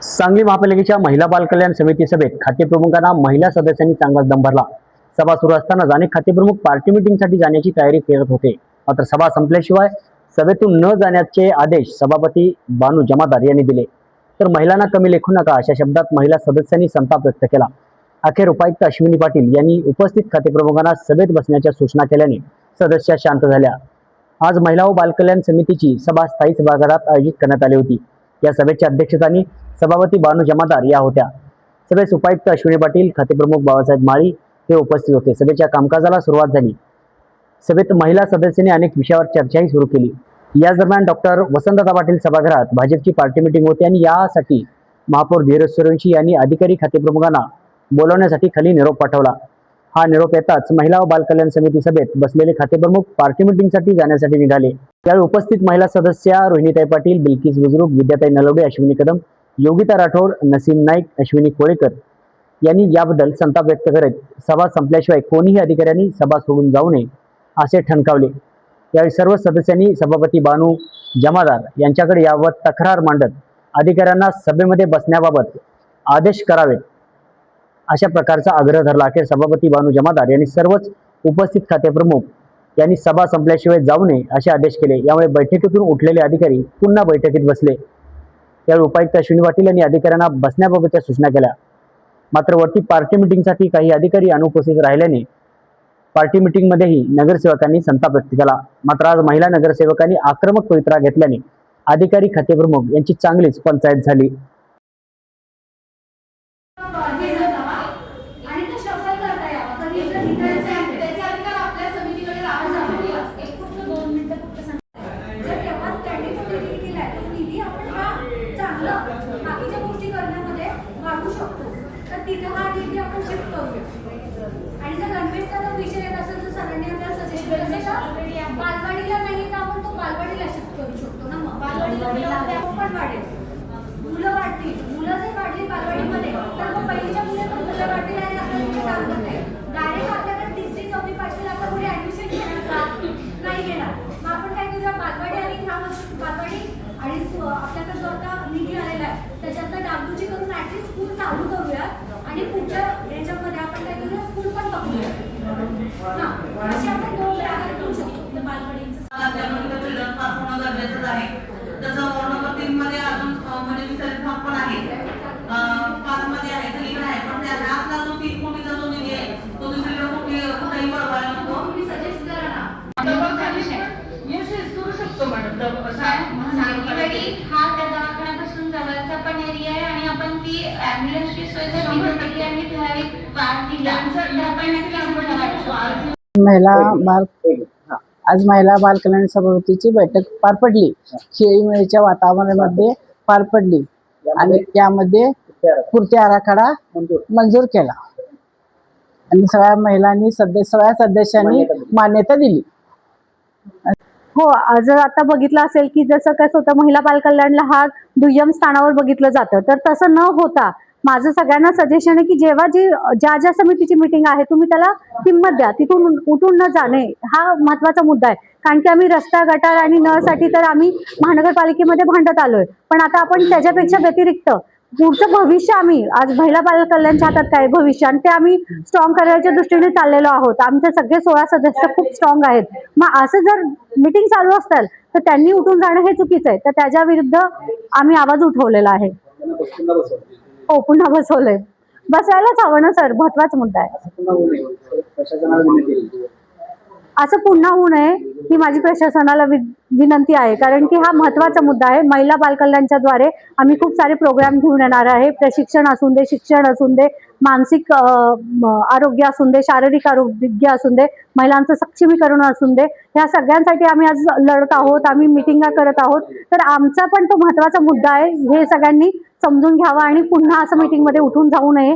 सांगली महापालिकेच्या महिला बाल कल्याण समिती सभेत खातेप्रमुखांना महिला सदस्यांनी चांगलाच दम भरला। सभा सुरू असतानाच अनेक खातेप्रमुख पार्टी मीटिंगसाठी जाण्याची तयारी करत होते, मात्र सभा संपल्याशिवाय सभेतून न जाण्याचे आदेश सभापती बानू जमादार यांनी दिले। तर महिलांना कमी लेखू नका अशा शब्दात महिला सदस्यांनी संताप व्यक्त केला। अखेर उपायुक्त अश्विनी पाटील यांनी उपस्थित खातेप्रमुखांना सभेत बसण्याच्या सूचना केल्याने सदस्य शांत झाल्या। आज महिला व बाल कल्याण समितीची सभा स्थायी सभागृहात आयोजित करण्यात आली होती। या सभेच्या अध्यक्षस्थानी सभापती बानू जमादार या होत्या। सभेस उपायुक्त अश्विनी पाटील, खातेप्रमुख बाबासाहेब माळी हे उपस्थित होते। सभेच्या कामकाजाला सुरुवात झाली। सभेत महिला सदस्यांनी अनेक विषयावर चर्चाही सुरू केली। याच दरम्यान डॉक्टर वसंतदादा पाटील सभागृहात भाजपची पार्टी मीटिंग होती आणि यासाठी महापौर धीरज सूर्यवंशी यांनी अधिकारी खातेप्रमुखांना बोलवण्यासाठी खाली निरोप पाठवला। हा निरोप येताच महिला व बाल कल्याण समिती सभेत बसलेले खातेप्रमुख पार्टी मीटिंगसाठी जाण्यासाठी निघाले। त्यावेळी उपस्थित महिला सदस्या रोहिणीताई पाटील, बिल्किस बुजुर्ग, विद्याताई नलवडे, अश्विनी कदम, योगिता राठोड, नसीम नाईक, अश्विनी कोळेकर यांनी याबद्दल संताप व्यक्त करत सभा संपल्याशिवाय कोणीही अधिकाऱ्यांनी सभा सोडून जाऊ नये असे ठणकावले। यावेळी सर्व सदस्यांनी सभापती बानू जमादार यांच्याकडे यावर तक्रार मांडत अधिकाऱ्यांना सभेमध्ये बसण्याबाबत आदेश करावेत अशा प्रकारचा आग्रह धरला। अखेर सभापती बानू जमादार यांनी सर्वच उपस्थित खातेप्रमुख यांनी सभा संपल्याशिवाय जाऊ नये असे आदेश केले। यामुळे बैठकीतून उठलेले अधिकारी पुन्हा बैठकीत बसले। यावेळी उपायुक्त अश्विनी पाटील यांनी अधिकाऱ्यांना बसण्याबाबतच्या सूचना केल्या। मात्र वरती पार्टी मीटिंगसाठी काही अधिकारी अनुपस्थित राहिल्याने पार्टी मीटिंगमध्येही नगरसेवकांनी संताप व्यक्त केला। मात्र आज महिला नगरसेवकांनी आक्रमक पवित्रा घेतल्याने अधिकारी खातेप्रमुख यांची चांगलीच पंचायत झाली। तिथे हा निधी आपण शिफ्ट करूया। आणि जर गणवेशचा जर विषय येत असेल तर सरांनी आपल्याला सजेस्ट केलं असेल बालवाडीला नाही तर आपण तो बालवाडीला शिफ्ट करू शकतो ना। मग बालवाडीला पण वाढेल, मुलं वाढतील। मुलं जर वाढली बालवाडीमध्ये तर मग पहिलीच्या मुले पण मुलं वाढतील आणि आपल्याला तिथे काम करता येईल। डायरेक्ट आपल्याकडे तिसरी, चौथी, पाचवीला आता पुढे ऍडमिशन घेणार का? नाही घेणार। मग आपण काय करूया, बालवाडी आणि ह्या वर्षी बालवाडी आणि आपल्याकडे जो आता निधी आलेला आहे त्याच्यातनं डागडुजी करून ऍटलीस्ट स्कूल चालू करूया आणि पुढच्या याच्यामध्ये आपण काय करूया, स्कूल पण बघूया ना। अशी आपण दोन प्रकार करू शकतो बालवाडीचं। गरजेचं आहे तसं वॉर्ड नंबर 3 मध्ये अजून म्हणजे विस्तारित भाग पण आहे, 5 मध्ये आहे, सगळीकडे आहे। पण त्या आतला जो 3 कोटीचा जो निधी आहे तो दुसरीकडे कुठेही बळवायला नको। तुम्ही सजेस्ट करा ना। करू शकतो मॅडम। सांगलीवाडी हा त्या दवाखान्यापासून जवळचा पण एरिया आहे आणि आपण ती ॲम्ब्युलन्सची सोय जर केली आणि ठराविक वाढ दिला तर आपण नक्कीच आज महिला बाल कल्याण समितीची बैठक पार पडली। खेळीमेळीच्या वातावरणामध्ये पार पडली आणि त्यामध्ये कृती आराखडा मंजूर केला आणि सगळ्या महिलांनी सगळ्या सदस्यांनी मान्यता दिली। हो, जर आता बघितलं असेल की जसं कसं होतं महिला बाल कल्याणला हा दुय्यम स्थानावर बघितलं जातं, तर तसं न होता माझं सगळ्यांना सजेशन आहे की जेव्हा ज्या समितीची मीटिंग आहे तुम्ही त्याला किंमत द्या, तिथून उठून न जाणे हा महत्त्वाचा मुद्दा आहे। कारण की आम्ही रस्ता, गटार आणि नळसाठी तर आम्ही महानगरपालिकेमध्ये भांडत आलोय, पण आता आपण त्याच्यापेक्षा व्यतिरिक्त पुढचं भविष्य आम्ही आज महिला बाल कल्याणच्या हातात काय भविष्य आणि ते आम्ही स्ट्रॉंग करायच्या दृष्टीने चाललेलो आहोत। आमचे सगळे 16 सदस्य खूप स्ट्रॉंग आहेत। मग असं जर मीटिंग चालू असतील तर त्यांनी उठून जाणं हे चुकीचं आहे, तर त्याच्या विरुद्ध आम्ही आवाज उठवलेला आहे। हो, पुन्हा बसवलंय, बसायलाच हवं ना सर, महत्वाचा मुद्दा आहे। असं पुन्हा होऊ नये ही माझी प्रशासनाला विनंती आहे, कारण की हा महत्त्वाचा मुद्दा आहे। महिला बाल कल्याणच्या द्वारे आम्ही खूप सारे प्रोग्राम घेऊन येणार आहे। प्रशिक्षण असून दे, शिक्षण असून दे, मानसिक आरोग्य असून दे, शारीरिक आरोग्य असून दे, महिलांचं सक्षमीकरण असून दे, ह्या सगळ्यांसाठी आम्ही आज लढत आहोत, आम्ही मिटिंगा करत आहोत। तर आमचा पण तो महत्त्वाचा मुद्दा आहे, हे सगळ्यांनी समजून घ्यावा आणि पुन्हा असं मीटिंगमध्ये उठून जाऊ नये